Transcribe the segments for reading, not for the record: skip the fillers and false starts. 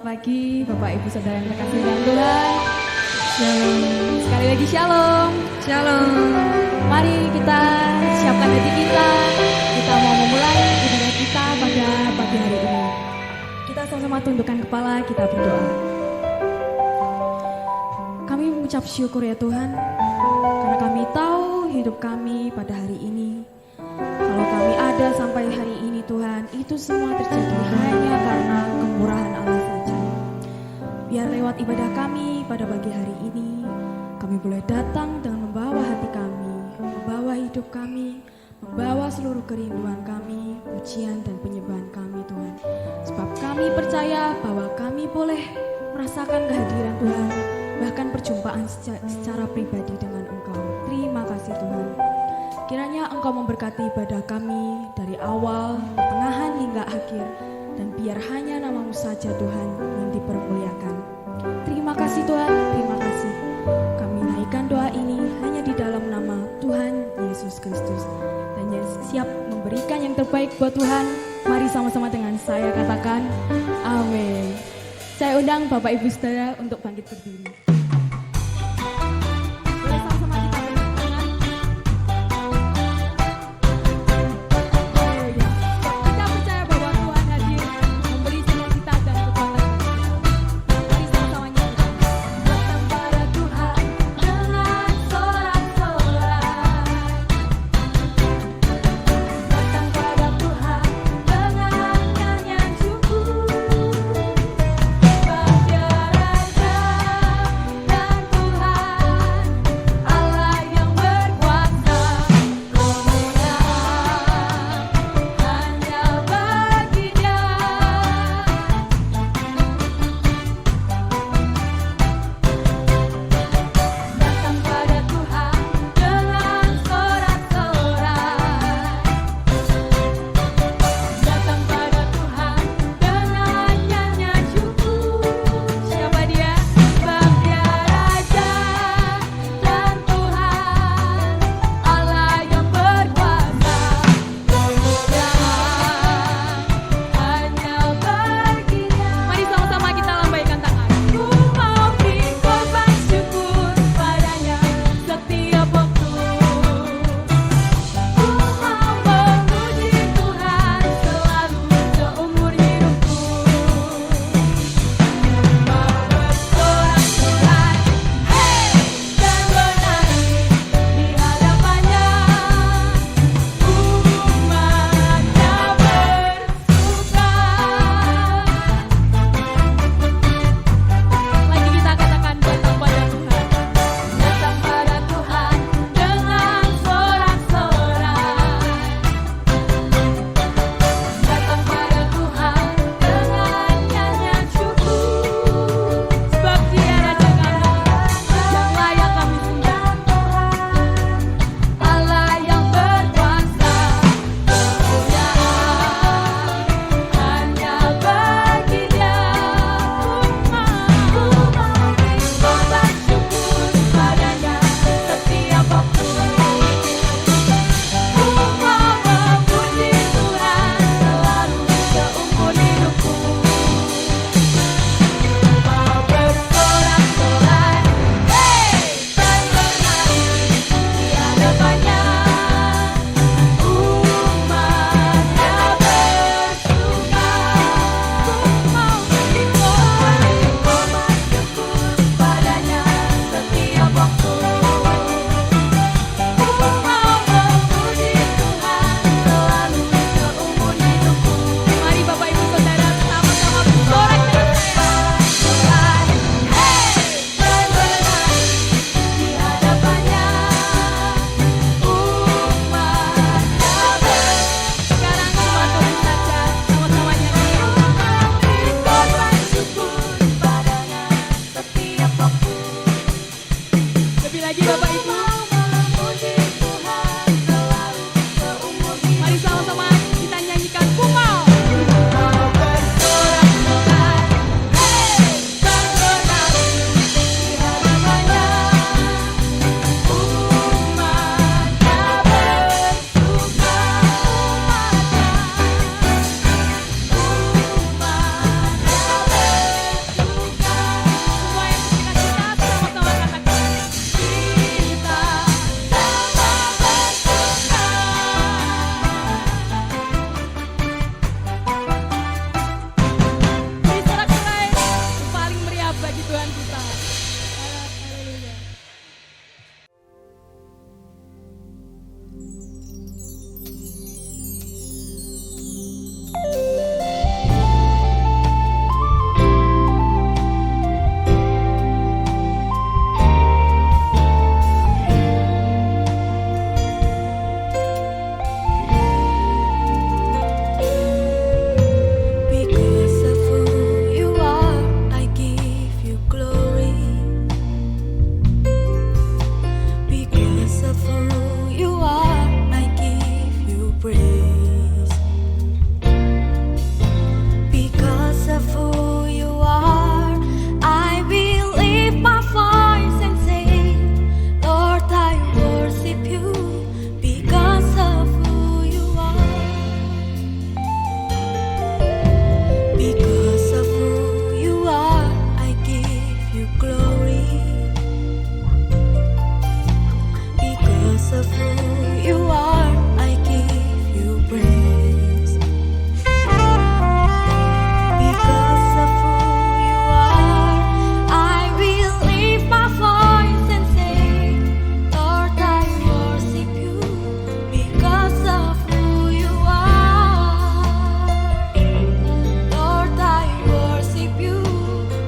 pagi Bapak Ibu Saudara yang terkasih dalam Tuhan. Shalom. Sekali lagi shalom. Shalom. Mari kita siapkan hati kita. Kita mau memulai ibadah kita pada pagi hari ini. Kita sama-sama tundukkan kepala, kita berdoa. Kami mengucap syukur ya Tuhan, karena kami tahu hidup kami pada hari ini. Kalau kami ada sampai hari ini Tuhan, itu semua terjadi hanya karena kemurahan Allah saja. Biar lewat ibadah kami pada pagi hari ini, kami boleh datang dengan membawa hati kami, membawa hidup kami, membawa seluruh kerinduan kami, pujian dan penyembahan kami Tuhan. Sebab kami percaya bahwa kami boleh merasakan kehadiran Tuhan, bahkan perjumpaan secara pribadi dengan Engkau. Terima kasih Tuhan. Kiranya Engkau memberkati ibadah kami dari awal, pertengahan hingga akhir, dan biar hanya nama-Mu saja Tuhan yang dipermuliakan. Terima kasih Tuhan, terima kasih. Kami naikkan doa ini hanya di dalam nama Tuhan Yesus Kristus. Dan yang siap memberikan yang terbaik buat Tuhan, mari sama-sama dengan saya katakan amin. Saya undang Bapak Ibu Saudara untuk bangkit berdiri. of who you are, I give you praise. Because of who you are, I will lift my voice and say, Lord, I worship you. Because of who you are, Lord, I worship you.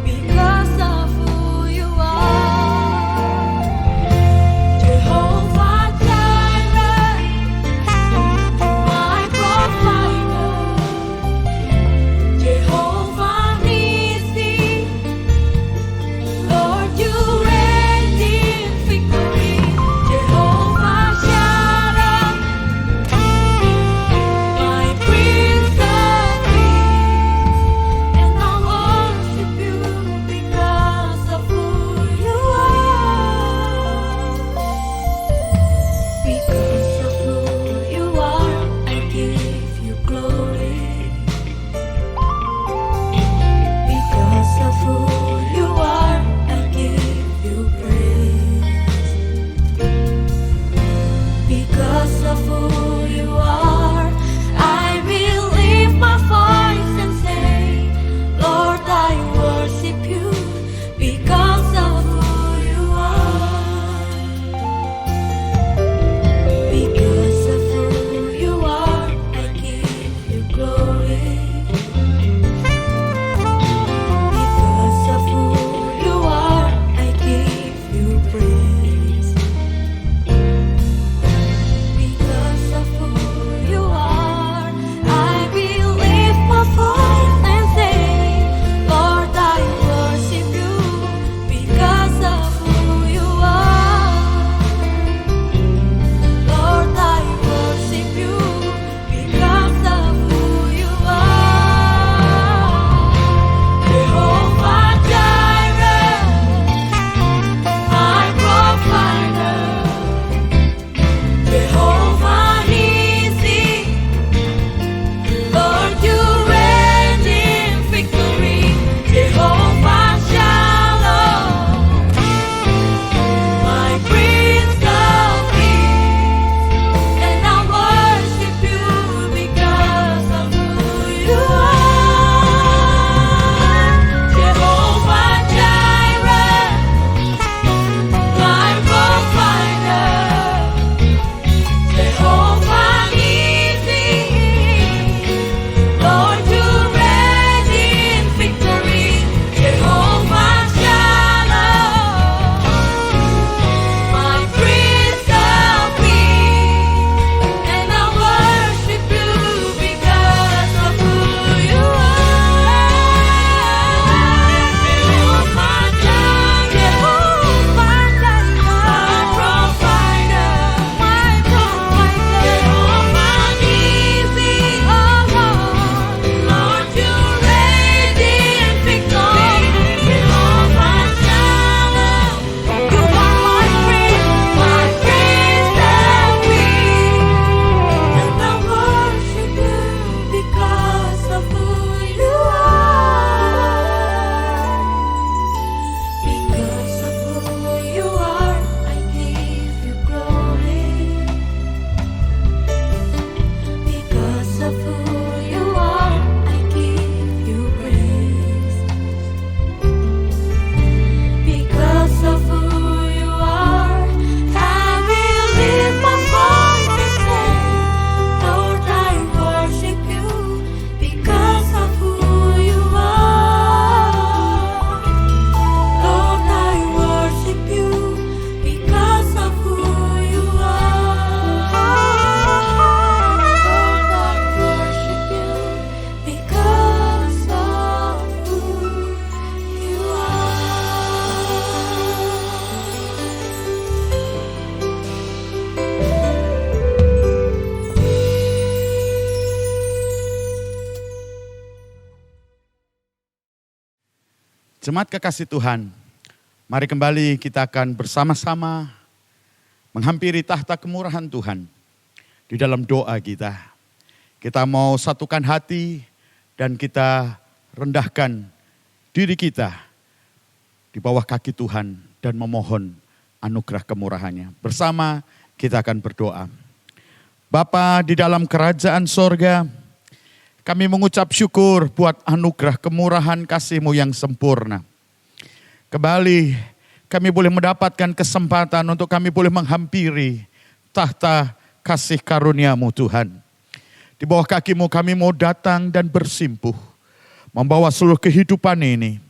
Because of who you are, Jehovah Jireh, my provider, Jehovah Nissi, Lord, you reign in victory, Jehovah Shaddai, my Prince of Peace, and I worship you because of who you are. Because of who you are, I give you glory. Because of who you are, I give you praise. Because of who you are, I will lift my voice and say, Lord, I worship you. Because of who you are. Because of who you are, I give you glory. Because of who you are, I give you praise. Because of who you are, I will lift my voice and say, Lord, I worship you. Because of who you are, Lord, I worship you. Because of who you are, Jehovah Jireh, my provider, Jehovah Nissi, Lord, you reign in victory, Jehovah Shalom, my Prince of Peace, and I worship you because of who you are. Jehovah Jireh, my provider, Jehovah Nissi, Lord, you reign in victory, Jehovah Shalom, my Prince of Peace, and I worship you because of who you are. Jehovah Jireh, my provider, Jehovah Nissi, Lord, you reign in victory, Jehovah Shalom, you are my Prince of Peace, and I worship you because of who you are. Because of who you are, I give you glory. Because of who you are, I give you praise. Because of who you are, I will lift my voice and say, Lord, I worship you. Because of who you are, Lord, I worship you. Because of who you are, Lord, I worship you. Because of who you Jemaat kekasih Tuhan, mari kembali kita akan bersama-sama menghampiri tahta kemurahan Tuhan. Di dalam doa kita mau satukan hati dan kita rendahkan diri kita di bawah kaki Tuhan dan memohon anugerah kemurahannya. Bersama kita akan berdoa. Bapa di dalam kerajaan sorga, kami mengucap syukur buat anugerah kemurahan kasih-Mu yang sempurna. Kembali kami boleh mendapatkan kesempatan untuk kami boleh menghampiri tahta kasih karunia-Mu Tuhan. Di bawah kaki-Mu kami mau datang dan bersimpuh, membawa seluruh kehidupan ini,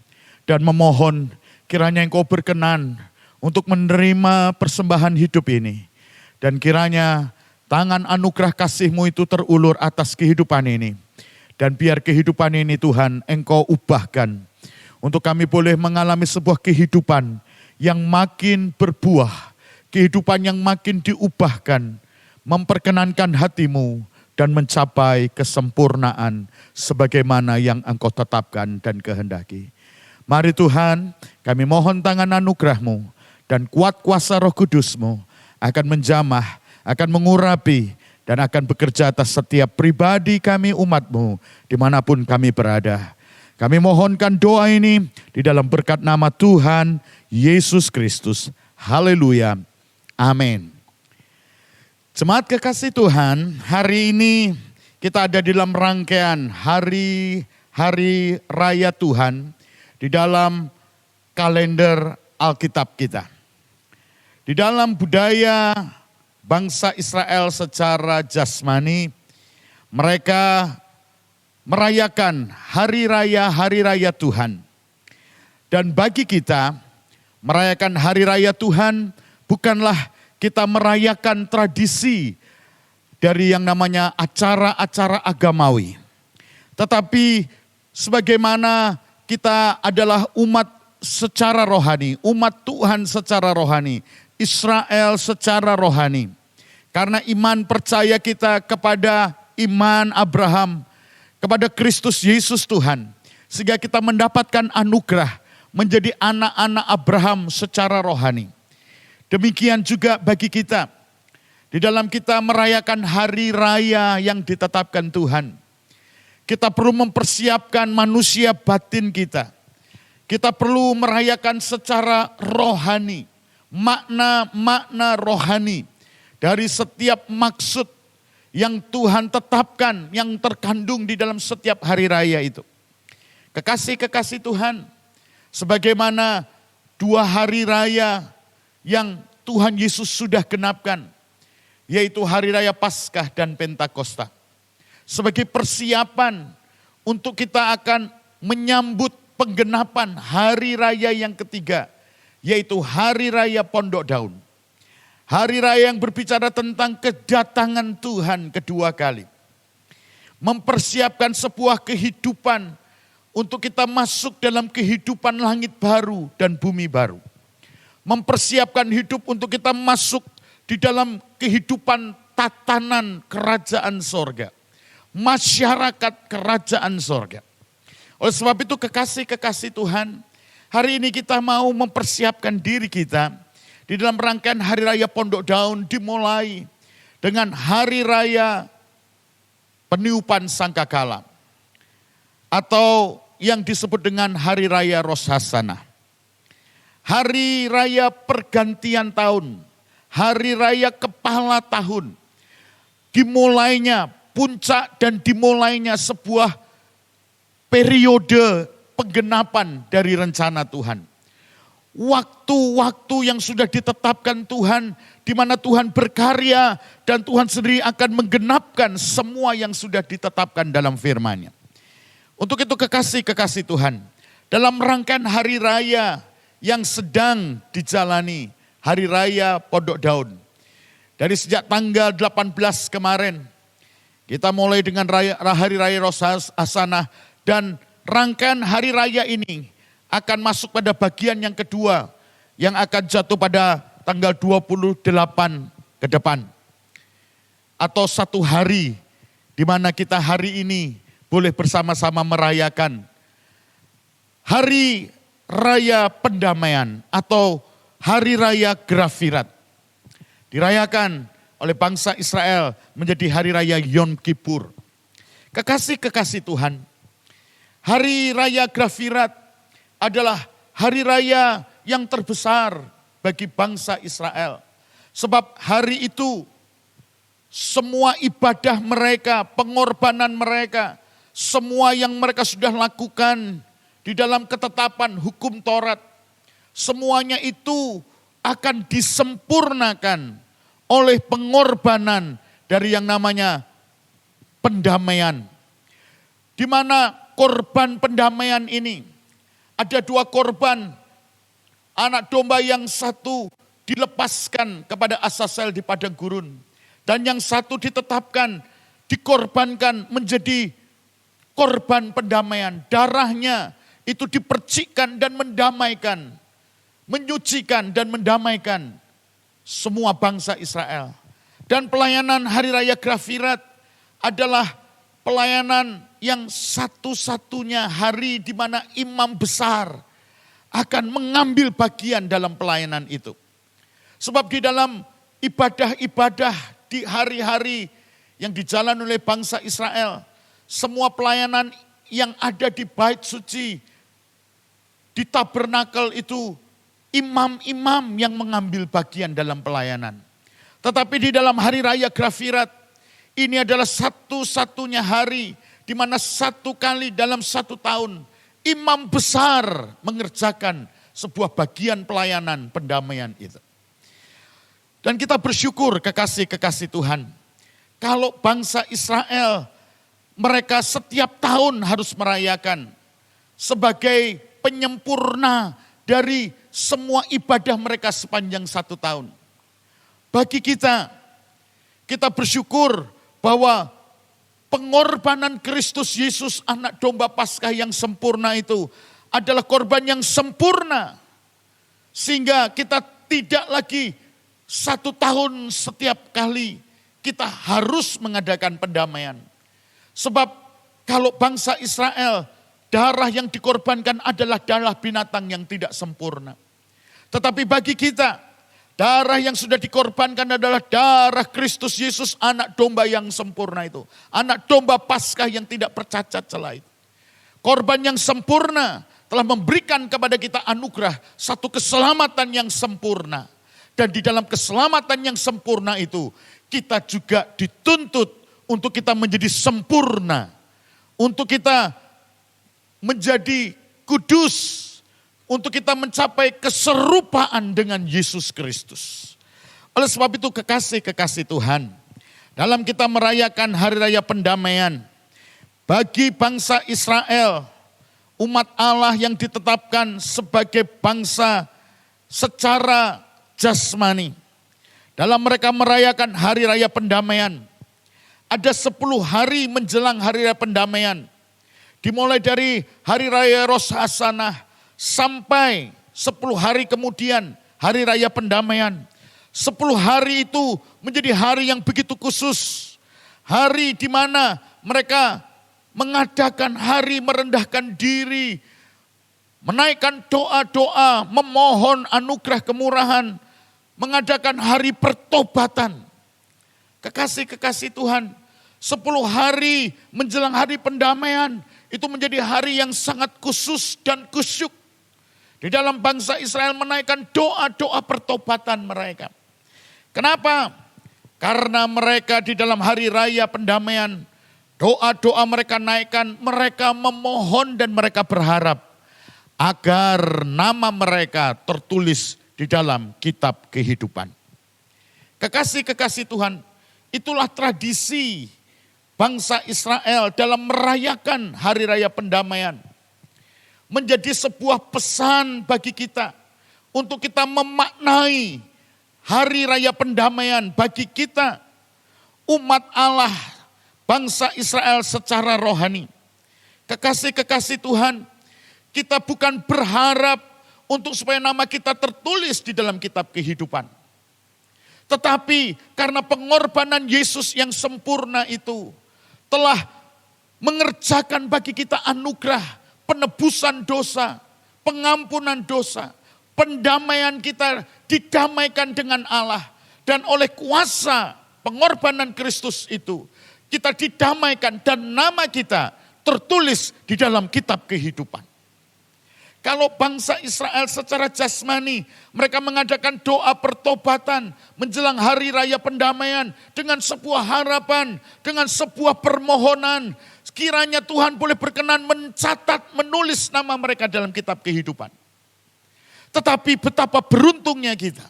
dan memohon kiranya Engkau berkenan untuk menerima persembahan hidup ini. Dan kiranya tangan anugerah kasih-Mu itu terulur atas kehidupan ini. Dan biar kehidupan ini Tuhan Engkau ubahkan. Untuk kami boleh mengalami sebuah kehidupan yang makin berbuah. Kehidupan yang makin diubahkan. Memperkenankan hati-Mu dan mencapai kesempurnaan sebagaimana yang Engkau tetapkan dan kehendaki. Mari Tuhan, kami mohon tangan anugerah-Mu dan kuat kuasa Roh Kudus-Mu akan menjamah, akan mengurapi, dan akan bekerja atas setiap pribadi kami umat-Mu dimanapun kami berada. Kami mohonkan doa ini di dalam berkat nama Tuhan Yesus Kristus. Haleluya. Amin. Jemaat kekasih Tuhan, hari ini kita ada di dalam rangkaian hari raya Tuhan di dalam kalender Alkitab kita. Di dalam budaya bangsa Israel secara jasmani, mereka merayakan hari raya Tuhan. Dan bagi kita, merayakan hari raya Tuhan bukanlah kita merayakan tradisi dari yang namanya acara-acara agamawi. Tetapi sebagaimana kita adalah umat secara rohani, umat Tuhan secara rohani, Israel secara rohani. Karena iman percaya kita kepada iman Abraham, kepada Kristus Yesus Tuhan. Sehingga kita mendapatkan anugerah menjadi anak-anak Abraham secara rohani. Demikian juga bagi kita. Di dalam kita merayakan hari raya yang ditetapkan Tuhan. Kita perlu mempersiapkan manusia batin kita. Kita perlu merayakan secara rohani. Makna-makna rohani dari setiap maksud yang Tuhan tetapkan, yang terkandung di dalam setiap hari raya itu. Kekasih-kekasih Tuhan, sebagaimana 2 hari raya yang Tuhan Yesus sudah genapkan, yaitu hari raya Paskah dan Pentakosta. Sebagai persiapan untuk kita akan menyambut penggenapan hari raya yang ketiga, yaitu hari raya Pondok Daun. Hari raya yang berbicara tentang kedatangan Tuhan kedua kali. Mempersiapkan sebuah kehidupan untuk kita masuk dalam kehidupan langit baru dan bumi baru. Mempersiapkan hidup untuk kita masuk di dalam kehidupan tatanan kerajaan sorga. Masyarakat kerajaan sorga. Oleh sebab itu kekasih-kekasih Tuhan, hari ini kita mau mempersiapkan diri kita di dalam rangkaian Hari Raya Pondok Daun dimulai dengan Hari Raya Peniupan Sangkakala atau yang disebut dengan Hari Raya Rosh Hashanah. Hari Raya Pergantian Tahun, Hari Raya Kepala Tahun, dimulainya puncak dan dimulainya sebuah periode penggenapan dari rencana Tuhan. Waktu-waktu yang sudah ditetapkan Tuhan, di mana Tuhan berkarya dan Tuhan sendiri akan menggenapkan semua yang sudah ditetapkan dalam firman-Nya. Untuk itu kekasih-kekasih Tuhan, dalam rangkaian hari raya yang sedang dijalani, hari raya Pondok Daun. Dari sejak tanggal 18 kemarin, kita mulai dengan hari raya Rosh Hashanah dan rangkaian hari raya ini akan masuk pada bagian yang kedua yang akan jatuh pada tanggal 28 ke depan. Atau 1 hari di mana kita hari ini boleh bersama-sama merayakan Hari Raya Pendamaian atau Hari Raya Grafirat. Dirayakan oleh bangsa Israel menjadi Hari Raya Yom Kippur. Kekasih-kekasih Tuhan, Hari Raya Grafirat adalah hari raya yang terbesar bagi bangsa Israel. Sebab hari itu semua ibadah mereka, pengorbanan mereka, semua yang mereka sudah lakukan di dalam ketetapan hukum Taurat, semuanya itu akan disempurnakan oleh pengorbanan dari yang namanya pendamaian. Di mana korban pendamaian ini, ada 2 korban, anak domba yang satu dilepaskan kepada Azazel di padang gurun, dan yang satu ditetapkan, dikorbankan menjadi korban pendamaian. Darahnya itu dipercikkan dan mendamaikan, menyucikan dan mendamaikan semua bangsa Israel. Dan pelayanan Hari Raya Grafirat adalah pelayanan yang satu-satunya hari di mana imam besar akan mengambil bagian dalam pelayanan itu. Sebab di dalam ibadah-ibadah di hari-hari yang dijalani oleh bangsa Israel, semua pelayanan yang ada di bait suci, di tabernakel itu, imam-imam yang mengambil bagian dalam pelayanan. Tetapi di dalam Hari Raya Grafirat, ini adalah satu-satunya hari di mana 1 kali dalam 1 tahun imam besar mengerjakan sebuah bagian pelayanan pendamaian itu. Dan kita bersyukur kekasih-kekasih Tuhan, kalau bangsa Israel mereka setiap tahun harus merayakan sebagai penyempurna dari semua ibadah mereka sepanjang 1 tahun. Bagi kita bersyukur bahwa pengorbanan Kristus Yesus anak domba Paskah yang sempurna itu adalah korban yang sempurna. Sehingga kita tidak lagi 1 tahun setiap kali kita harus mengadakan pendamaian. Sebab kalau bangsa Israel, darah yang dikorbankan adalah darah binatang yang tidak sempurna. Tetapi bagi kita, darah yang sudah dikorbankan adalah darah Kristus Yesus anak domba yang sempurna itu. Anak domba Paskah yang tidak bercacat celah itu. Korban yang sempurna telah memberikan kepada kita anugerah satu keselamatan yang sempurna. Dan di dalam keselamatan yang sempurna itu, kita juga dituntut untuk kita menjadi sempurna. Untuk kita menjadi kudus. Untuk kita mencapai keserupaan dengan Yesus Kristus. Oleh sebab itu kekasih-kekasih Tuhan, dalam kita merayakan Hari Raya Pendamaian, bagi bangsa Israel, umat Allah yang ditetapkan sebagai bangsa secara jasmani, dalam mereka merayakan Hari Raya Pendamaian, ada 10 hari menjelang Hari Raya Pendamaian, dimulai dari Hari Raya Rosh Hashanah, sampai 10 hari kemudian Hari Raya Pendamaian. 10 hari itu menjadi hari yang begitu khusus. Hari di mana mereka mengadakan hari merendahkan diri, menaikkan doa-doa, memohon anugerah kemurahan, mengadakan hari pertobatan. Kekasih-kekasih Tuhan, 10 hari menjelang Hari Pendamaian itu menjadi hari yang sangat khusus dan kusyuk. Di dalam bangsa Israel menaikkan doa-doa pertobatan mereka. Kenapa? Karena mereka di dalam Hari Raya Pendamaian, doa-doa mereka naikkan, mereka memohon dan mereka berharap agar nama mereka tertulis di dalam kitab kehidupan. Kekasih-kekasih Tuhan, itulah tradisi bangsa Israel dalam merayakan Hari Raya Pendamaian. Menjadi sebuah pesan bagi kita untuk kita memaknai Hari Raya Pendamaian bagi kita umat Allah, bangsa Israel secara rohani. Kekasih-kekasih Tuhan, kita bukan berharap untuk supaya nama kita tertulis di dalam kitab kehidupan. Tetapi karena pengorbanan Yesus yang sempurna itu telah mengerjakan bagi kita anugerah penebusan dosa, pengampunan dosa, pendamaian kita didamaikan dengan Allah. Dan oleh kuasa pengorbanan Kristus itu, kita didamaikan dan nama kita tertulis di dalam kitab kehidupan. Kalau bangsa Israel secara jasmani, mereka mengadakan doa pertobatan menjelang hari raya pendamaian dengan sebuah harapan, dengan sebuah permohonan. Kiranya Tuhan boleh berkenan mencatat, menulis nama mereka dalam kitab kehidupan. Tetapi betapa beruntungnya kita.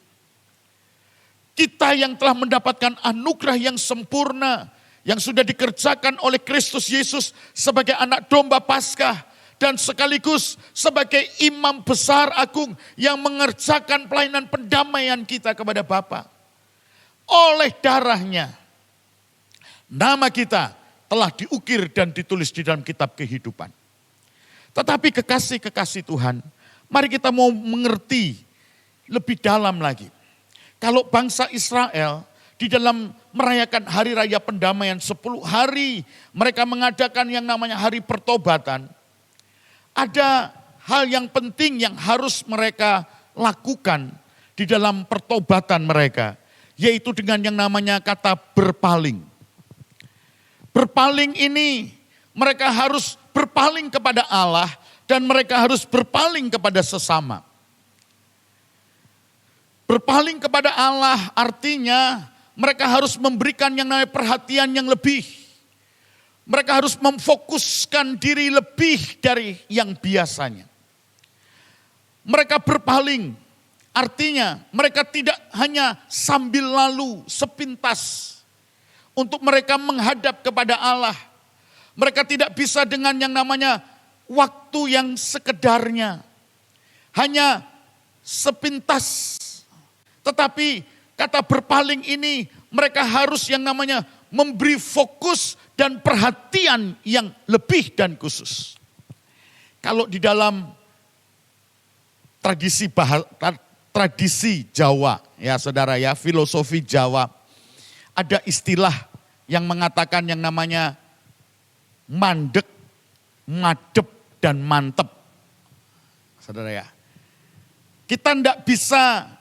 Kita yang telah mendapatkan anugerah yang sempurna, yang sudah dikerjakan oleh Kristus Yesus sebagai anak domba Paskah, dan sekaligus sebagai imam besar agung yang mengerjakan pelayanan pendamaian kita kepada Bapa. Oleh darahnya, nama kita telah diukir dan ditulis di dalam kitab kehidupan. Tetapi kekasih-kekasih Tuhan, mari kita mau mengerti lebih dalam lagi. Kalau bangsa Israel di dalam merayakan hari raya pendamaian 10 hari, mereka mengadakan yang namanya hari pertobatan. Ada hal yang penting yang harus mereka lakukan di dalam pertobatan mereka, yaitu dengan yang namanya kata berpaling. Berpaling ini mereka harus berpaling kepada Allah dan mereka harus berpaling kepada sesama. Berpaling kepada Allah artinya mereka harus memberikan yang namanya perhatian yang lebih. Mereka harus memfokuskan diri lebih dari yang biasanya. Mereka berpaling, artinya mereka tidak hanya sambil lalu sepintas untuk mereka menghadap kepada Allah. Mereka tidak bisa dengan yang namanya waktu yang sekedarnya. Hanya sepintas. Tetapi kata berpaling ini mereka harus yang namanya memberi fokus dan perhatian yang lebih dan khusus. Kalau di dalam tradisi Jawa, ya saudara ya, filosofi Jawa, ada istilah yang mengatakan yang namanya mandek, madep, dan mantep. Saudara ya, kita tidak bisa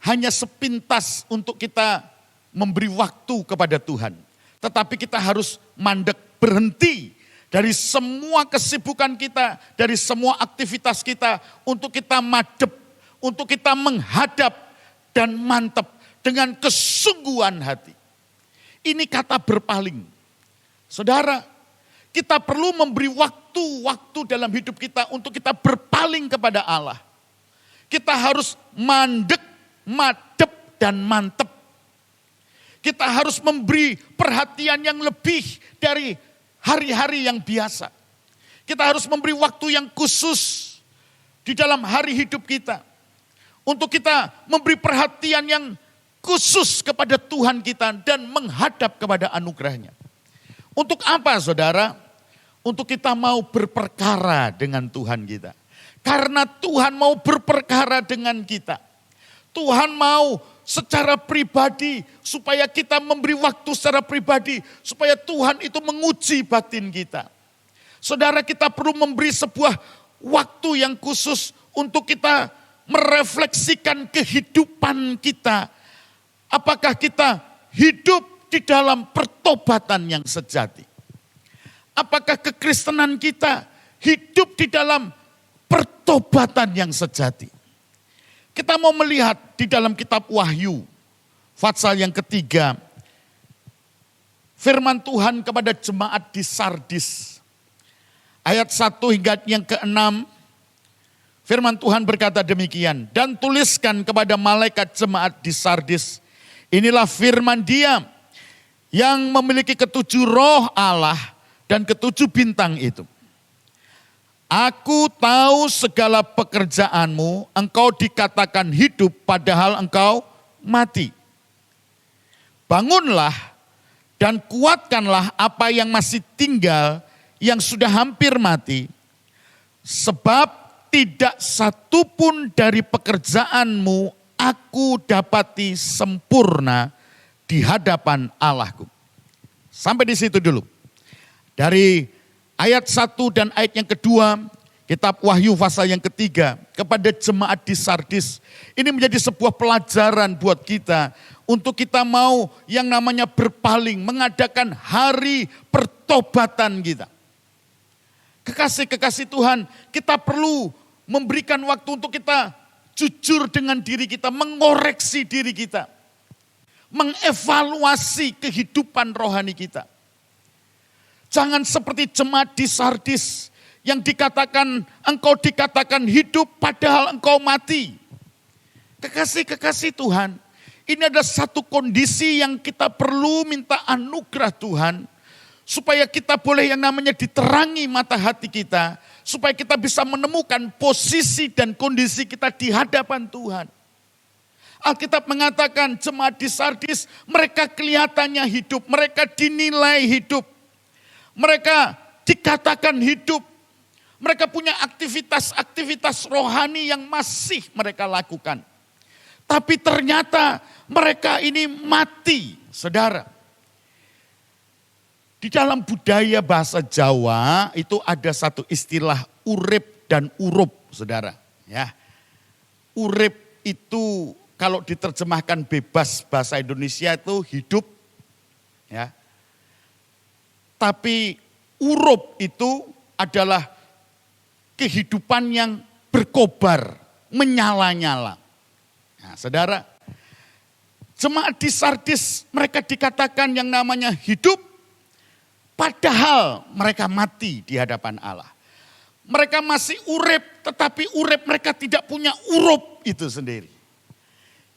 hanya sepintas untuk kita memberi waktu kepada Tuhan. Tetapi kita harus mandek, berhenti dari semua kesibukan kita, dari semua aktivitas kita, untuk kita madep, untuk kita menghadap dan mantep dengan kesungguhan hati. Ini kata berpaling. Saudara, kita perlu memberi waktu dalam hidup kita untuk kita berpaling kepada Allah. Kita harus mandek, madep, dan mantep. Kita harus memberi perhatian yang lebih dari hari-hari yang biasa. Kita harus memberi waktu yang khusus di dalam hari hidup kita. Untuk kita memberi perhatian yang khusus kepada Tuhan kita dan menghadap kepada anugerahnya. Untuk apa saudara? Untuk kita mau berperkara dengan Tuhan kita. Karena Tuhan mau berperkara dengan kita. Tuhan mau secara pribadi, supaya kita memberi waktu secara pribadi, supaya Tuhan itu menguji batin kita. Saudara, kita perlu memberi sebuah waktu yang khusus untuk kita merefleksikan kehidupan kita. Apakah kita hidup di dalam pertobatan yang sejati? Apakah kekristenan kita hidup di dalam pertobatan yang sejati? Kita mau melihat di dalam kitab Wahyu, pasal yang ketiga, firman Tuhan kepada jemaat di Sardis. Ayat 1 hingga yang ke-6, firman Tuhan berkata demikian. Dan tuliskan kepada malaikat jemaat di Sardis, inilah firman Dia yang memiliki ketujuh roh Allah dan ketujuh bintang itu. Aku tahu segala pekerjaanmu, engkau dikatakan hidup padahal engkau mati. Bangunlah dan kuatkanlah apa yang masih tinggal, yang sudah hampir mati. Sebab tidak satu pun dari pekerjaanmu aku dapati sempurna di hadapan Allahku. Sampai di situ dulu. Dari ayat 1 dan ayat yang kedua, kitab Wahyu pasal yang ketiga, kepada jemaat di Sardis. Ini menjadi sebuah pelajaran buat kita, untuk kita mau yang namanya berpaling, mengadakan hari pertobatan kita. Kekasih-kekasih Tuhan, kita perlu memberikan waktu untuk kita jujur dengan diri kita, mengoreksi diri kita, mengevaluasi kehidupan rohani kita. Jangan seperti jemaat di Sardis yang engkau dikatakan hidup padahal engkau mati. Kekasih-kekasih Tuhan, ini ada satu kondisi yang kita perlu minta anugerah Tuhan, supaya kita boleh yang namanya diterangi mata hati kita, supaya kita bisa menemukan posisi dan kondisi kita di hadapan Tuhan. Alkitab mengatakan jemaat di Sardis, mereka kelihatannya hidup, mereka dinilai hidup, mereka dikatakan hidup, mereka punya aktivitas-aktivitas rohani yang masih mereka lakukan. Tapi ternyata mereka ini mati, saudara. Di dalam budaya bahasa Jawa itu ada satu istilah urip dan urup, saudara. Ya, urip itu kalau diterjemahkan bebas bahasa Indonesia itu hidup, ya. Tapi urup itu adalah kehidupan yang berkobar, menyala-nyala. Nah, saudara, jemaat di Sardis mereka dikatakan yang namanya hidup, padahal mereka mati di hadapan Allah. Mereka masih urip, tetapi urip mereka tidak punya urup itu sendiri.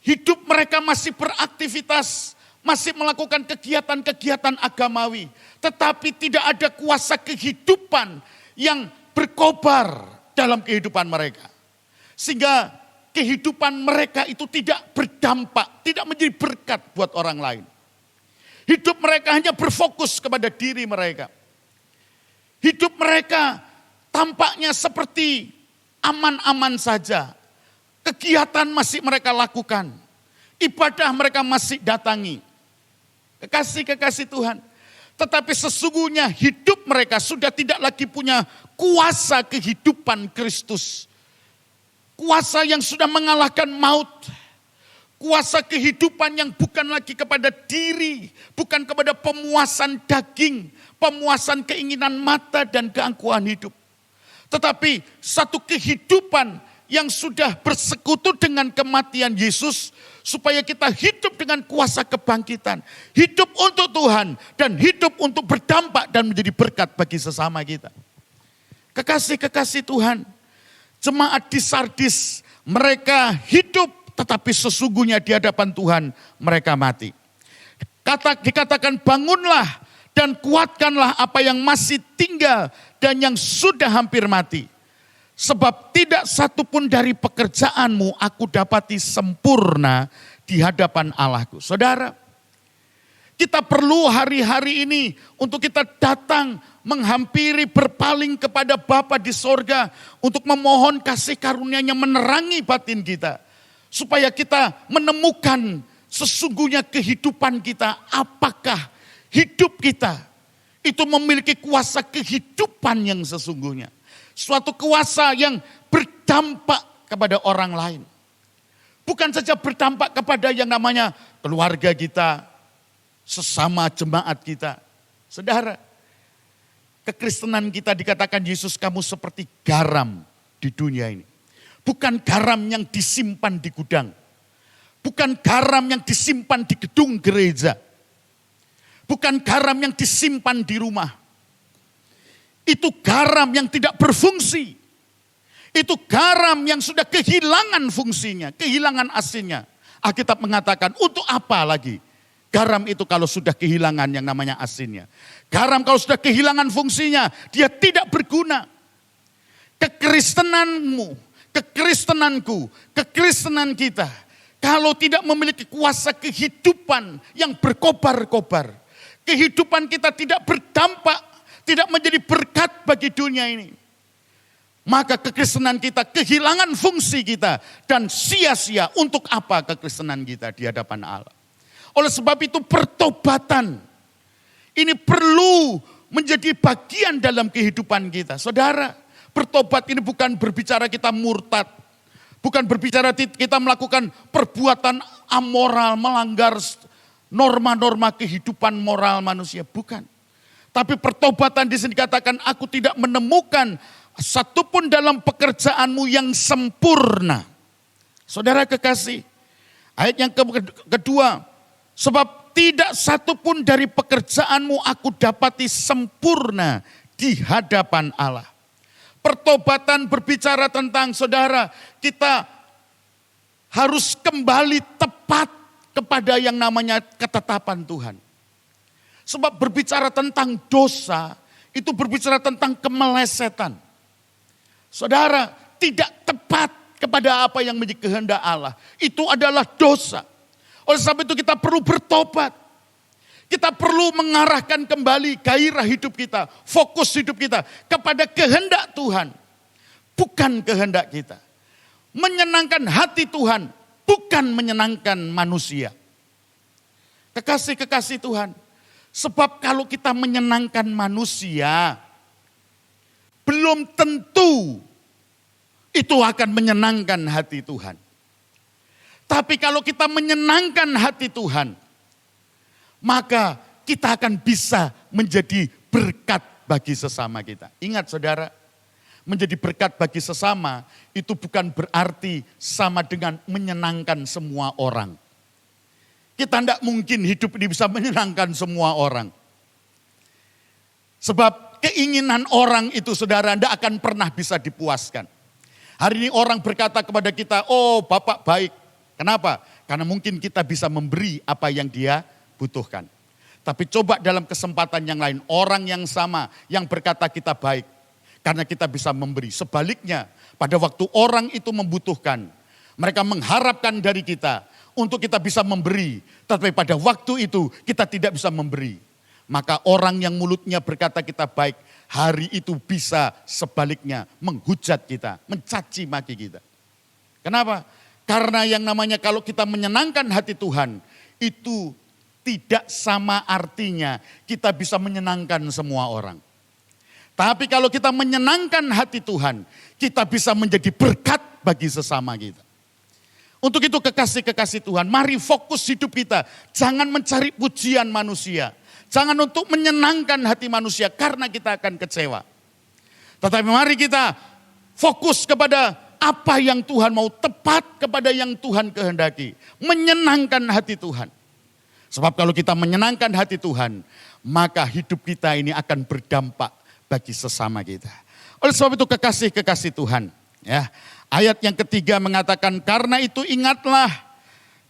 Hidup mereka masih beraktivitas, masih melakukan kegiatan-kegiatan agamawi. Tetapi tidak ada kuasa kehidupan yang berkobar dalam kehidupan mereka. Sehingga kehidupan mereka itu tidak berdampak, tidak menjadi berkat buat orang lain. Hidup mereka hanya berfokus kepada diri mereka. Hidup mereka tampaknya seperti aman-aman saja. Kegiatan masih mereka lakukan. Ibadah mereka masih datangi. Kekasih-kekasih Tuhan. Tetapi sesungguhnya hidup mereka sudah tidak lagi punya kuasa kehidupan Kristus. Kuasa yang sudah mengalahkan maut. Kuasa kehidupan yang bukan lagi kepada diri, bukan kepada pemuasan daging, pemuasan keinginan mata dan keangkuhan hidup. Tetapi satu kehidupan yang sudah bersekutu dengan kematian Yesus, supaya kita hidup dengan kuasa kebangkitan. Hidup untuk Tuhan dan hidup untuk berdampak dan menjadi berkat bagi sesama kita. Kekasih-kekasih Tuhan, jemaat di Sardis, mereka hidup tetapi sesungguhnya di hadapan Tuhan mereka mati. Dikatakan bangunlah dan kuatkanlah apa yang masih tinggal dan yang sudah hampir mati. Sebab tidak satu pun dari pekerjaanmu aku dapati sempurna di hadapan Allahku. Saudara, kita perlu hari-hari ini untuk kita datang menghampiri, berpaling kepada Bapa di sorga untuk memohon kasih karunia-Nya menerangi batin kita. Supaya kita menemukan sesungguhnya kehidupan kita, apakah hidup kita itu memiliki kuasa kehidupan yang sesungguhnya. Suatu kuasa yang berdampak kepada orang lain. Bukan saja berdampak kepada yang namanya keluarga kita, sesama jemaat kita. Saudara, kekristenan kita dikatakan Yesus kamu seperti garam di dunia ini. Bukan garam yang disimpan di gudang. Bukan garam yang disimpan di gedung gereja. Bukan garam yang disimpan di rumah. Itu garam yang tidak berfungsi. Itu garam yang sudah kehilangan fungsinya, kehilangan asinnya. Alkitab mengatakan untuk apa lagi garam itu kalau sudah kehilangan yang namanya asinnya. Garam kalau sudah kehilangan fungsinya, dia tidak berguna. Kekristenanmu, kekristenanku, kekristenan kita, kalau tidak memiliki kuasa kehidupan yang berkobar-kobar, kehidupan kita tidak berdampak, tidak menjadi berkat bagi dunia ini, maka kekristenan kita kehilangan fungsi kita dan sia-sia. Untuk apa kekristenan kita di hadapan Allah? Oleh sebab itu pertobatan ini perlu menjadi bagian dalam kehidupan kita. Saudara, bertobat ini bukan berbicara kita murtad. Bukan berbicara kita melakukan perbuatan amoral, melanggar norma-norma kehidupan moral manusia. Bukan. Tapi pertobatan di sini dikatakan aku tidak menemukan satupun dalam pekerjaanmu yang sempurna. Saudara kekasih, ayat yang kedua, sebab tidak satupun dari pekerjaanmu aku dapati sempurna di hadapan Allah. Pertobatan berbicara tentang saudara, kita harus kembali tepat kepada yang namanya ketetapan Tuhan. Sebab berbicara tentang dosa, itu berbicara tentang kemelesetan. Saudara, tidak tepat kepada apa yang menjadi kehendak Allah. Itu adalah dosa. Oleh sebab itu kita perlu bertobat. Kita perlu mengarahkan kembali gairah hidup kita, fokus hidup kita kepada kehendak Tuhan. Bukan kehendak kita. Menyenangkan hati Tuhan, bukan menyenangkan manusia. Kekasih-kekasih Tuhan, sebab kalau kita menyenangkan manusia, belum tentu itu akan menyenangkan hati Tuhan. Tapi kalau kita menyenangkan hati Tuhan, maka kita akan bisa menjadi berkat bagi sesama kita. Ingat saudara, menjadi berkat bagi sesama itu bukan berarti sama dengan menyenangkan semua orang. Kita tidak mungkin hidup ini bisa menyenangkan semua orang. Sebab keinginan orang itu saudara tidak akan pernah bisa dipuaskan. Hari ini orang berkata kepada kita, oh Bapak baik. Kenapa? Karena mungkin kita bisa memberi apa yang dia butuhkan. Tapi coba dalam kesempatan yang lain, orang yang sama yang berkata kita baik. Karena kita bisa memberi. Sebaliknya, pada waktu orang itu membutuhkan, mereka mengharapkan dari kita untuk kita bisa memberi. Tapi pada waktu itu kita tidak bisa memberi. Maka orang yang mulutnya berkata kita baik, hari itu bisa sebaliknya menghujat kita, mencaci maki kita. Kenapa? Karena yang namanya kalau kita menyenangkan hati Tuhan, itu tidak sama artinya kita bisa menyenangkan semua orang. Tapi kalau kita menyenangkan hati Tuhan, kita bisa menjadi berkat bagi sesama kita. Untuk itu kekasih-kekasih Tuhan, mari fokus hidup kita. Jangan mencari pujian manusia. Jangan untuk menyenangkan hati manusia karena kita akan kecewa. Tetapi mari kita fokus kepada apa yang Tuhan mau, tepat kepada yang Tuhan kehendaki. Menyenangkan hati Tuhan. Sebab kalau kita menyenangkan hati Tuhan, maka hidup kita ini akan berdampak bagi sesama kita. Oleh sebab itu kekasih-kekasih Tuhan. Ya, ayat yang ketiga mengatakan, karena itu ingatlah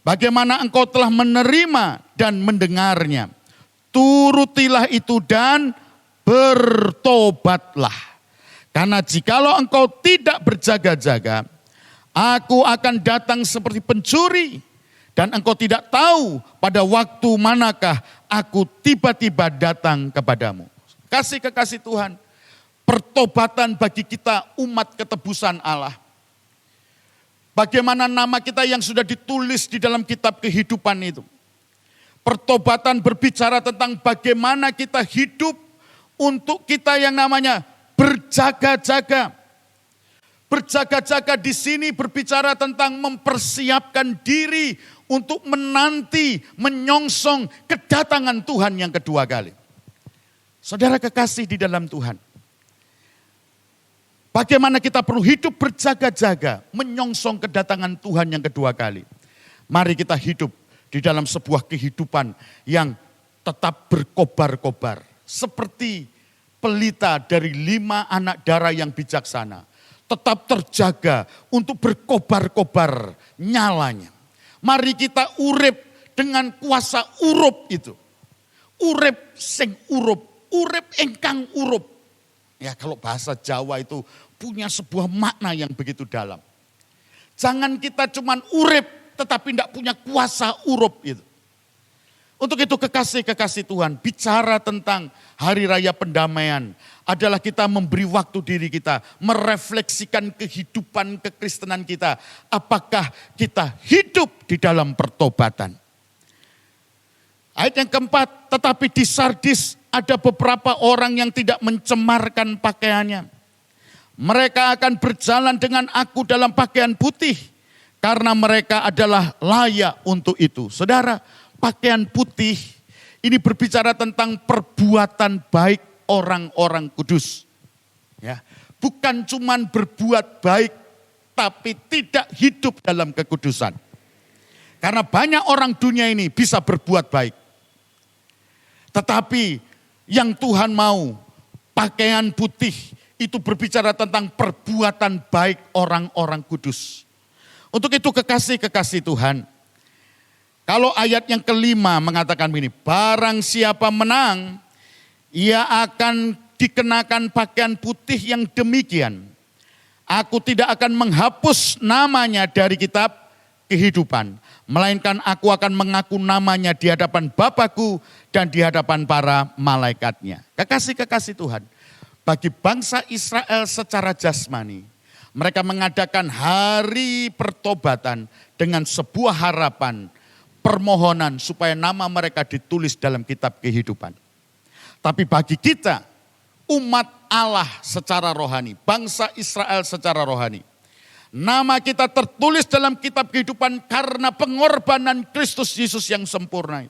bagaimana engkau telah menerima dan mendengarnya. Turutilah itu dan bertobatlah. Karena jikalau engkau tidak berjaga-jaga, aku akan datang seperti pencuri. Dan engkau tidak tahu pada waktu manakah aku tiba-tiba datang kepadamu. Kasih kekasih Tuhan, pertobatan bagi kita umat ketebusan Allah. Bagaimana nama kita yang sudah ditulis di dalam kitab kehidupan itu. Pertobatan berbicara tentang bagaimana kita hidup untuk kita yang namanya berjaga-jaga. Berjaga-jaga di sini berbicara tentang mempersiapkan diri untuk menanti, menyongsong kedatangan Tuhan yang kedua kali. Saudara kekasih di dalam Tuhan. Bagaimana kita perlu hidup berjaga-jaga, menyongsong kedatangan Tuhan yang kedua kali. Mari kita hidup di dalam sebuah kehidupan yang tetap berkobar-kobar. Seperti pelita dari 5 anak darah yang bijaksana. Tetap terjaga untuk berkobar-kobar nyalanya. Mari kita urip dengan kuasa urup itu. Urip sing urup, urip engkang urup. Ya kalau bahasa Jawa itu punya sebuah makna yang begitu dalam. Jangan kita cuman urip tetapi tidak punya kuasa urup itu. Untuk itu kekasih-kekasih Tuhan, bicara tentang hari raya pendamaian adalah kita memberi waktu diri kita, merefleksikan kehidupan kekristenan kita. Apakah kita hidup di dalam pertobatan? Ayat yang keempat, tetapi di Sardis ada beberapa orang yang tidak mencemarkan pakaiannya. Mereka akan berjalan dengan aku dalam pakaian putih, karena mereka adalah layak untuk itu. Saudara, pakaian putih ini berbicara tentang perbuatan baik orang-orang kudus. Ya, bukan cuman berbuat baik, tapi tidak hidup dalam kekudusan. Karena banyak orang dunia ini bisa berbuat baik. Tetapi yang Tuhan mau, pakaian putih itu berbicara tentang perbuatan baik orang-orang kudus. Untuk itu kekasih-kekasih Tuhan, kalau ayat yang kelima mengatakan begini, barang siapa menang, ia akan dikenakan pakaian putih yang demikian. Aku tidak akan menghapus namanya dari kitab kehidupan, melainkan aku akan mengaku namanya di hadapan Bapakku dan di hadapan para malaikatnya. Kekasih-kekasih Tuhan, bagi bangsa Israel secara jasmani, mereka mengadakan hari pertobatan dengan sebuah harapan, permohonan supaya nama mereka ditulis dalam kitab kehidupan. Tapi bagi kita, umat Allah secara rohani, bangsa Israel secara rohani, nama kita tertulis dalam kitab kehidupan karena pengorbanan Kristus Yesus yang sempurna.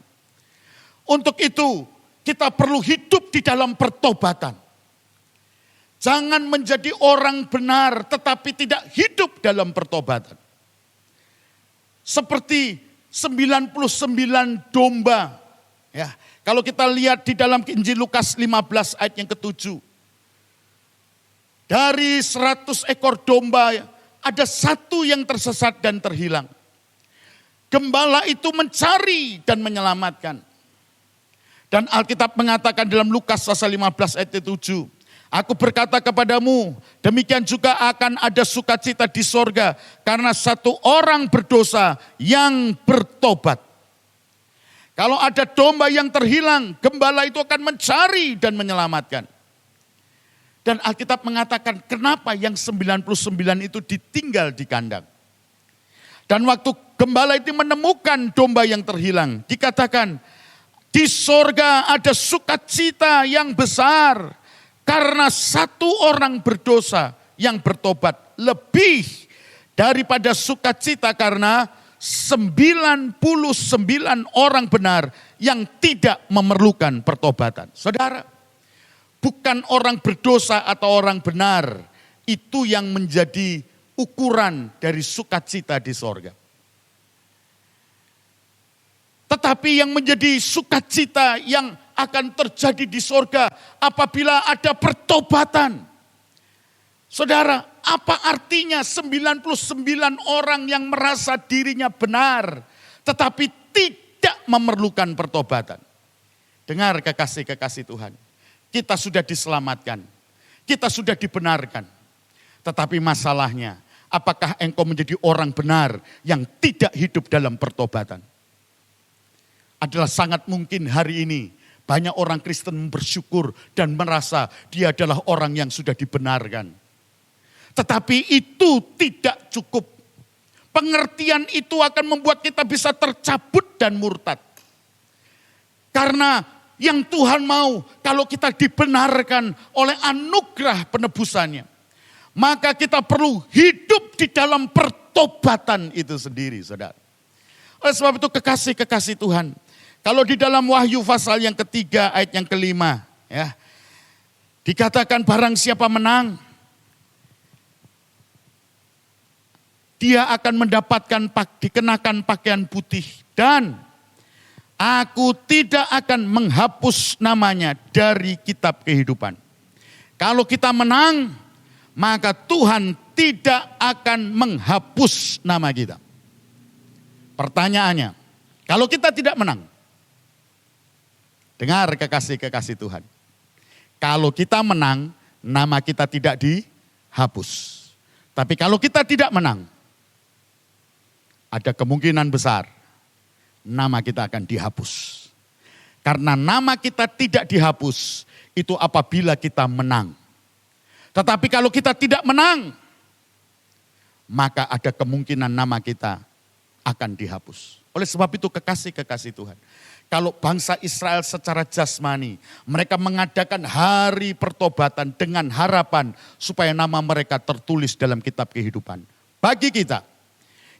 Untuk itu kita perlu hidup di dalam pertobatan. Jangan menjadi orang benar tetapi tidak hidup dalam pertobatan. Seperti 99 domba. Ya, kalau kita lihat di dalam Injil Lukas 15 ayat yang ke-7. Dari 100 ekor domba ada satu yang tersesat dan terhilang. Gembala itu mencari dan menyelamatkan. Dan Alkitab mengatakan dalam Lukas pasal 15 ayat 7. Aku berkata kepadamu, demikian juga akan ada sukacita di sorga karena satu orang berdosa yang bertobat. Kalau ada domba yang terhilang, gembala itu akan mencari dan menyelamatkan. Dan Alkitab mengatakan kenapa yang 99 itu ditinggal di kandang. Dan waktu gembala itu menemukan domba yang terhilang, dikatakan di sorga ada sukacita yang besar. Karena satu orang berdosa yang bertobat lebih daripada sukacita karena 99 orang benar yang tidak memerlukan pertobatan. Saudara, bukan orang berdosa atau orang benar itu yang menjadi ukuran dari sukacita di sorga. Tetapi yang menjadi sukacita yang akan terjadi di sorga apabila ada pertobatan. Saudara, apa artinya 99 orang yang merasa dirinya benar tetapi tidak memerlukan pertobatan? Dengar kekasih-kekasih Tuhan, kita sudah diselamatkan, kita sudah dibenarkan. Tetapi masalahnya, apakah engkau menjadi orang benar yang tidak hidup dalam pertobatan? Adalah sangat mungkin hari ini banyak orang Kristen bersyukur dan merasa dia adalah orang yang sudah dibenarkan. Tetapi itu tidak cukup. Pengertian itu akan membuat kita bisa tercabut dan murtad. Karena yang Tuhan mau kalau kita dibenarkan oleh anugerah penebusannya, maka kita perlu hidup di dalam pertobatan itu sendiri, saudara. Oleh sebab itu kekasih-kekasih Tuhan, kalau di dalam Wahyu pasal yang ketiga ayat yang kelima, ya, dikatakan barang siapa menang, dia akan mendapatkan dikenakan pakaian putih dan aku tidak akan menghapus namanya dari kitab kehidupan. Kalau kita menang, maka Tuhan tidak akan menghapus nama kita. Pertanyaannya, kalau kita tidak menang, dengar kekasih-kekasih Tuhan. Kalau kita menang, nama kita tidak dihapus. Tapi kalau kita tidak menang, ada kemungkinan besar nama kita akan dihapus. Karena nama kita tidak dihapus, itu apabila kita menang. Tetapi kalau kita tidak menang, maka ada kemungkinan nama kita akan dihapus. Oleh sebab itu kekasih-kekasih Tuhan, kalau bangsa Israel secara jasmani, mereka mengadakan hari pertobatan dengan harapan supaya nama mereka tertulis dalam kitab kehidupan. Bagi kita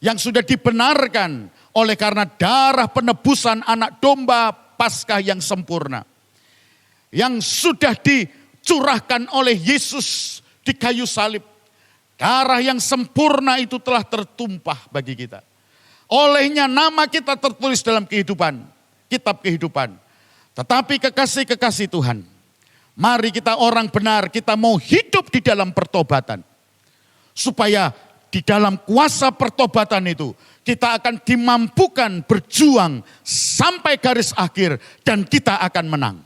yang sudah dibenarkan oleh karena darah penebusan anak domba Paskah yang sempurna, yang sudah dicurahkan oleh Yesus di kayu salib. Darah yang sempurna itu telah tertumpah bagi kita. Olehnya nama kita tertulis dalam kehidupan, kitab kehidupan. Tetapi kekasih-kekasih Tuhan, mari kita orang benar, kita mau hidup di dalam pertobatan. Supaya di dalam kuasa pertobatan itu, kita akan dimampukan berjuang sampai garis akhir dan kita akan menang.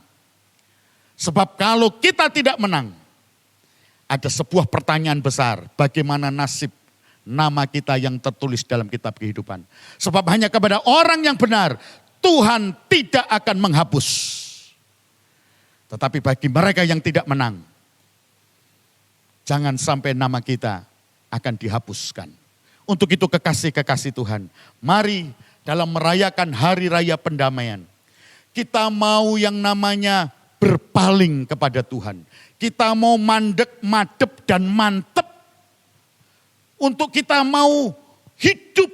Sebab kalau kita tidak menang, ada sebuah pertanyaan besar, bagaimana nasib nama kita yang tertulis dalam kitab kehidupan. Sebab hanya kepada orang yang benar, Tuhan tidak akan menghapus. Tetapi bagi mereka yang tidak menang, jangan sampai nama kita akan dihapuskan. Untuk itu kekasih-kekasih Tuhan, mari dalam merayakan hari raya pendamaian, kita mau yang namanya berpaling kepada Tuhan. Kita mau mandek, madep, dan mantep. Untuk kita mau hidup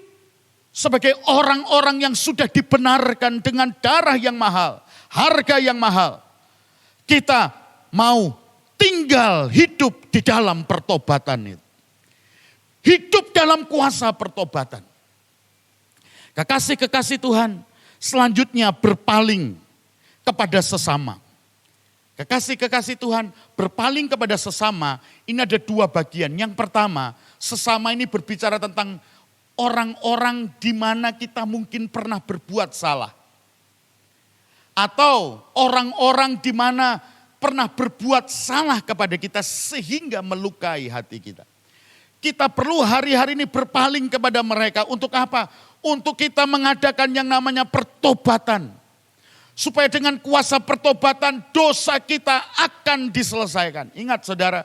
sebagai orang-orang yang sudah dibenarkan dengan darah yang mahal, harga yang mahal. Kita mau tinggal hidup di dalam pertobatan itu. Hidup dalam kuasa pertobatan. Kekasih-kekasih Tuhan, selanjutnya berpaling kepada sesama. Kekasih-kekasih Tuhan, berpaling kepada sesama, ini ada dua bagian. Yang pertama, sesama ini berbicara tentang orang-orang di mana kita mungkin pernah berbuat salah. Atau orang-orang di mana pernah berbuat salah kepada kita sehingga melukai hati kita. Kita perlu hari-hari ini berpaling kepada mereka. Untuk apa? Untuk kita mengadakan yang namanya pertobatan. Supaya dengan kuasa pertobatan dosa kita akan diselesaikan. Ingat saudara,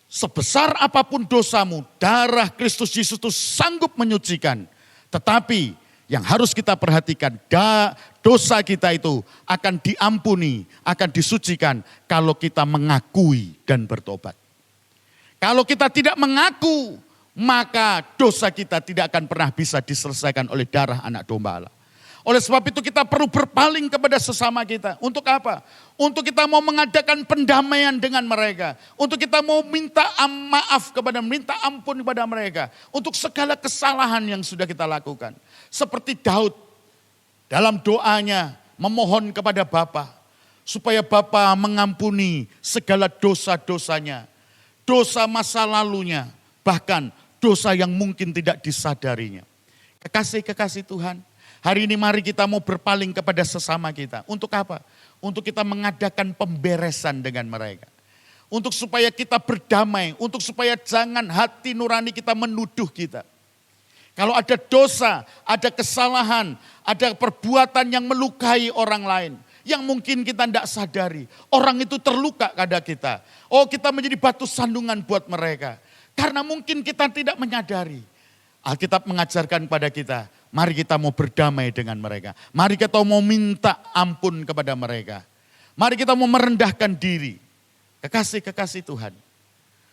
sebesar apapun dosamu, darah Kristus Yesus itu sanggup menyucikan. Tetapi yang harus kita perhatikan, dosa kita itu akan diampuni, akan disucikan kalau kita mengakui dan bertobat. Kalau kita tidak mengaku, maka dosa kita tidak akan pernah bisa diselesaikan oleh darah anak domba Allah. Oleh sebab itu kita perlu berpaling kepada sesama kita. Untuk apa? Untuk kita mau mengadakan pendamaian dengan mereka. Untuk kita mau minta maaf kepada, minta ampun kepada mereka. Untuk segala kesalahan yang sudah kita lakukan. Seperti Daud dalam doanya memohon kepada Bapa. Supaya Bapa mengampuni segala dosa-dosanya. Dosa masa lalunya. Bahkan dosa yang mungkin tidak disadarinya. Kekasih-kekasih Tuhan. Hari ini mari kita mau berpaling kepada sesama kita. Untuk apa? Untuk kita mengadakan pemberesan dengan mereka. Untuk supaya kita berdamai. Untuk supaya jangan hati nurani kita menuduh kita. Kalau ada dosa, ada kesalahan, ada perbuatan yang melukai orang lain. Yang mungkin kita tidak sadari. Orang itu terluka pada kita. Oh, kita menjadi batu sandungan buat mereka. Karena mungkin kita tidak menyadari. Alkitab mengajarkan kepada kita, mari kita mau berdamai dengan mereka. Mari kita mau minta ampun kepada mereka. Mari kita mau merendahkan diri. Kekasih-kekasih Tuhan.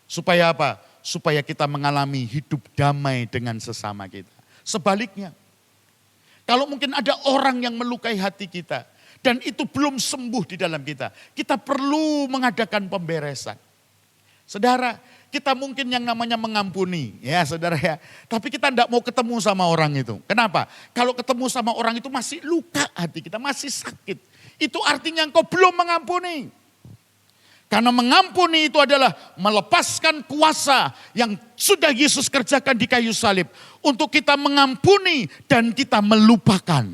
Supaya apa? Supaya kita mengalami hidup damai dengan sesama kita. Sebaliknya, kalau mungkin ada orang yang melukai hati kita, dan itu belum sembuh di dalam kita, kita perlu mengadakan pemberesan. Saudara, kita mungkin yang namanya mengampuni, ya saudara ya. Tapi kita tidak mau ketemu sama orang itu. Kenapa? Kalau ketemu sama orang itu masih luka hati kita, masih sakit. Itu artinya engkau belum mengampuni. Karena mengampuni itu adalah melepaskan kuasa yang sudah Yesus kerjakan di kayu salib. Untuk kita mengampuni dan kita melupakan.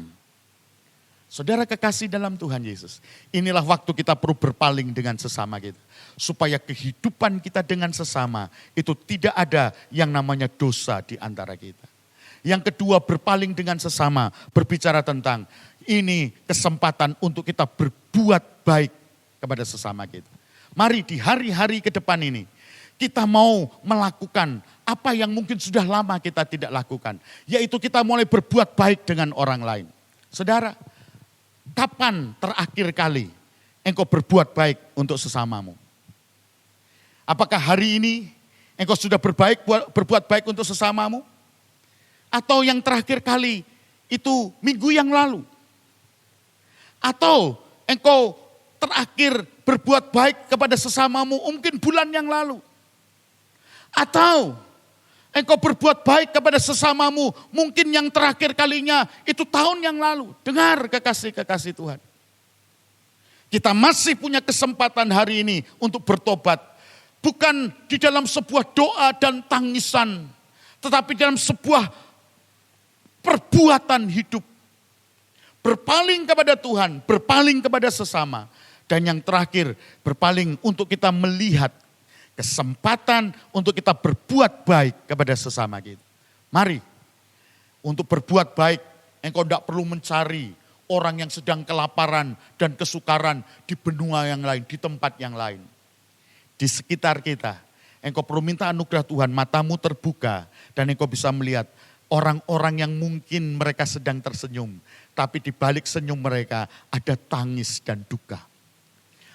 Saudara kekasih dalam Tuhan Yesus. Inilah waktu kita perlu berpaling dengan sesama kita. Supaya kehidupan kita dengan sesama itu tidak ada yang namanya dosa di antara kita. Yang kedua, berpaling dengan sesama, berbicara tentang ini kesempatan untuk kita berbuat baik kepada sesama kita. Mari di hari-hari ke depan ini kita mau melakukan apa yang mungkin sudah lama kita tidak lakukan. Yaitu kita mulai berbuat baik dengan orang lain. Saudara, kapan terakhir kali engkau berbuat baik untuk sesamamu? Apakah hari ini engkau sudah berbuat baik untuk sesamamu? Atau yang terakhir kali itu minggu yang lalu? Atau engkau terakhir berbuat baik kepada sesamamu mungkin bulan yang lalu? Atau engkau berbuat baik kepada sesamamu, mungkin yang terakhir kalinya itu tahun yang lalu. Dengar kekasih-kekasih Tuhan. Kita masih punya kesempatan hari ini untuk bertobat. Bukan di dalam sebuah doa dan tangisan, tetapi dalam sebuah perbuatan hidup. Berpaling kepada Tuhan, berpaling kepada sesama. Dan yang terakhir, berpaling untuk kita melihat kesempatan untuk kita berbuat baik kepada sesama kita. Mari, untuk berbuat baik, engkau tidak perlu mencari orang yang sedang kelaparan dan kesukaran di benua yang lain, di tempat yang lain. Di sekitar kita, engkau perlu minta anugerah Tuhan, matamu terbuka dan engkau bisa melihat orang-orang yang mungkin mereka sedang tersenyum, tapi di balik senyum mereka ada tangis dan duka.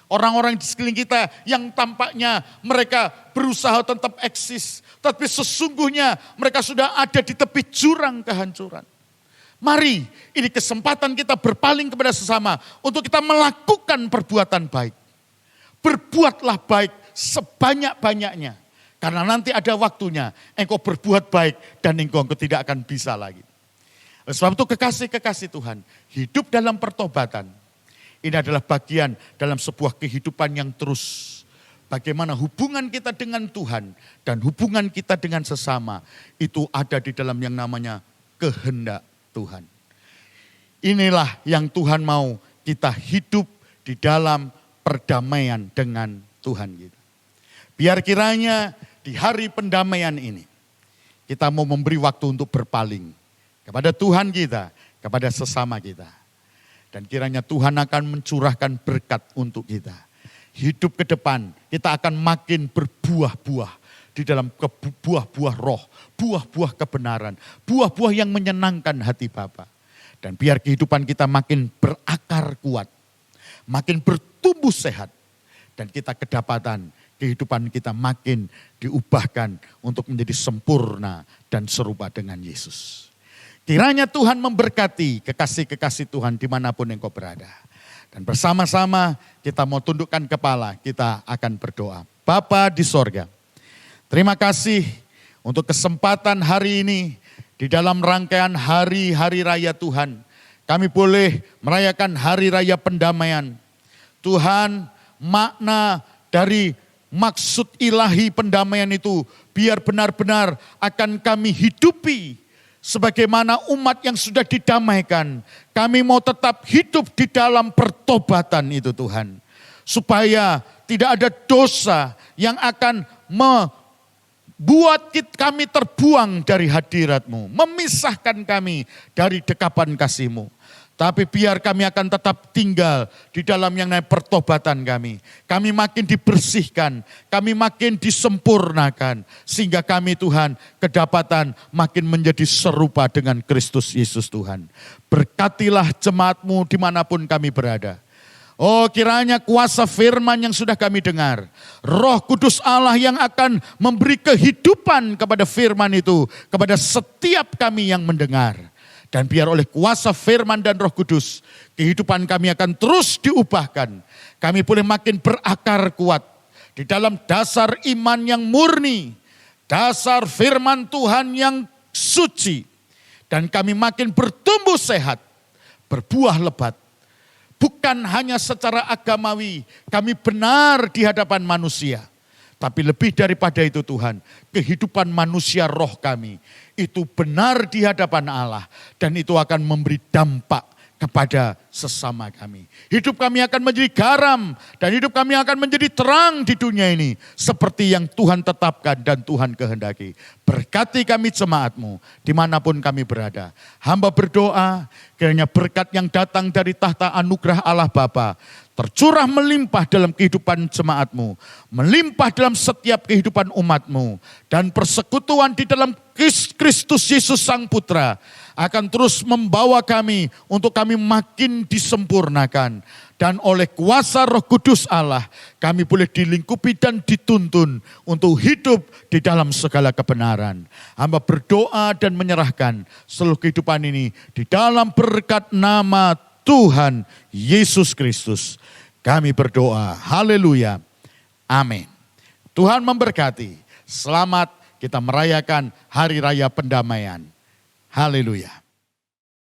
Orang-orang di sekeliling kita yang tampaknya mereka berusaha tetap eksis, tapi sesungguhnya mereka sudah ada di tepi jurang kehancuran. Mari, ini kesempatan kita berpaling kepada sesama untuk kita melakukan perbuatan baik. Berbuatlah baik sebanyak-banyaknya. Karena nanti ada waktunya engkau berbuat baik dan engkau tidak akan bisa lagi. Sebab itu kekasih-kekasih Tuhan, hidup dalam pertobatan. Ini adalah bagian dalam sebuah kehidupan yang terus. Bagaimana hubungan kita dengan Tuhan dan hubungan kita dengan sesama itu ada di dalam yang namanya kehendak Tuhan. Inilah yang Tuhan mau kita hidup di dalam perdamaian dengan Tuhan kita. Biar kiranya di hari pendamaian ini kita mau memberi waktu untuk berpaling kepada Tuhan kita, kepada sesama kita. Dan kiranya Tuhan akan mencurahkan berkat untuk kita. Hidup ke depan kita akan makin berbuah-buah di dalam buah-buah roh, buah-buah kebenaran, buah-buah yang menyenangkan hati Bapa. Dan biar kehidupan kita makin berakar kuat, makin bertumbuh sehat. Dan kita kedapatan kehidupan kita makin diubahkan untuk menjadi sempurna dan serupa dengan Yesus. Kiranya Tuhan memberkati kekasih-kekasih Tuhan dimanapun engkau berada. Dan bersama-sama kita mau tundukkan kepala, kita akan berdoa. Bapa di sorga, terima kasih untuk kesempatan hari ini di dalam rangkaian hari-hari raya Tuhan. Kami boleh merayakan hari raya pendamaian. Tuhan, makna dari maksud ilahi pendamaian itu biar benar-benar akan kami hidupi sebagaimana umat yang sudah didamaikan. Kami mau tetap hidup di dalam pertobatan itu Tuhan. Supaya tidak ada dosa yang akan membuat kami terbuang dari hadirat-Mu. Memisahkan kami dari dekapan kasih-Mu. Tapi biar kami akan tetap tinggal di dalam yang namanya pertobatan kami. Kami makin dibersihkan, kami makin disempurnakan. Sehingga kami Tuhan kedapatan makin menjadi serupa dengan Kristus Yesus Tuhan. Berkatilah jemaat-Mu dimanapun kami berada. Oh kiranya kuasa firman yang sudah kami dengar. Roh Kudus Allah yang akan memberi kehidupan kepada firman itu. Kepada setiap kami yang mendengar. Dan biar oleh kuasa firman dan Roh Kudus, kehidupan kami akan terus diubahkan. Kami boleh makin berakar kuat di dalam dasar iman yang murni, dasar firman Tuhan yang suci. Dan kami makin bertumbuh sehat, berbuah lebat. Bukan hanya secara agamawi, kami benar di hadapan manusia. Tapi lebih daripada itu Tuhan, kehidupan manusia roh kami itu benar di hadapan Allah. Dan itu akan memberi dampak kepada sesama kami. Hidup kami akan menjadi garam dan hidup kami akan menjadi terang di dunia ini. Seperti yang Tuhan tetapkan dan Tuhan kehendaki. Berkati kami jemaat-Mu dimanapun kami berada. Hamba berdoa kiranya berkat yang datang dari tahta anugerah Allah Bapa tercurah melimpah dalam kehidupan jemaat-Mu. Melimpah dalam setiap kehidupan umat-Mu. Dan persekutuan di dalam Kristus Yesus Sang Putra akan terus membawa kami untuk kami makin disempurnakan. Dan oleh kuasa Roh Kudus Allah kami boleh dilingkupi dan dituntun untuk hidup di dalam segala kebenaran. Hamba berdoa dan menyerahkan seluruh kehidupan ini di dalam berkat nama Tuhan Yesus Kristus. Kami berdoa. Haleluya. Amin. Tuhan memberkati. Selamat kita merayakan Hari Raya Pendamaian. Haleluya.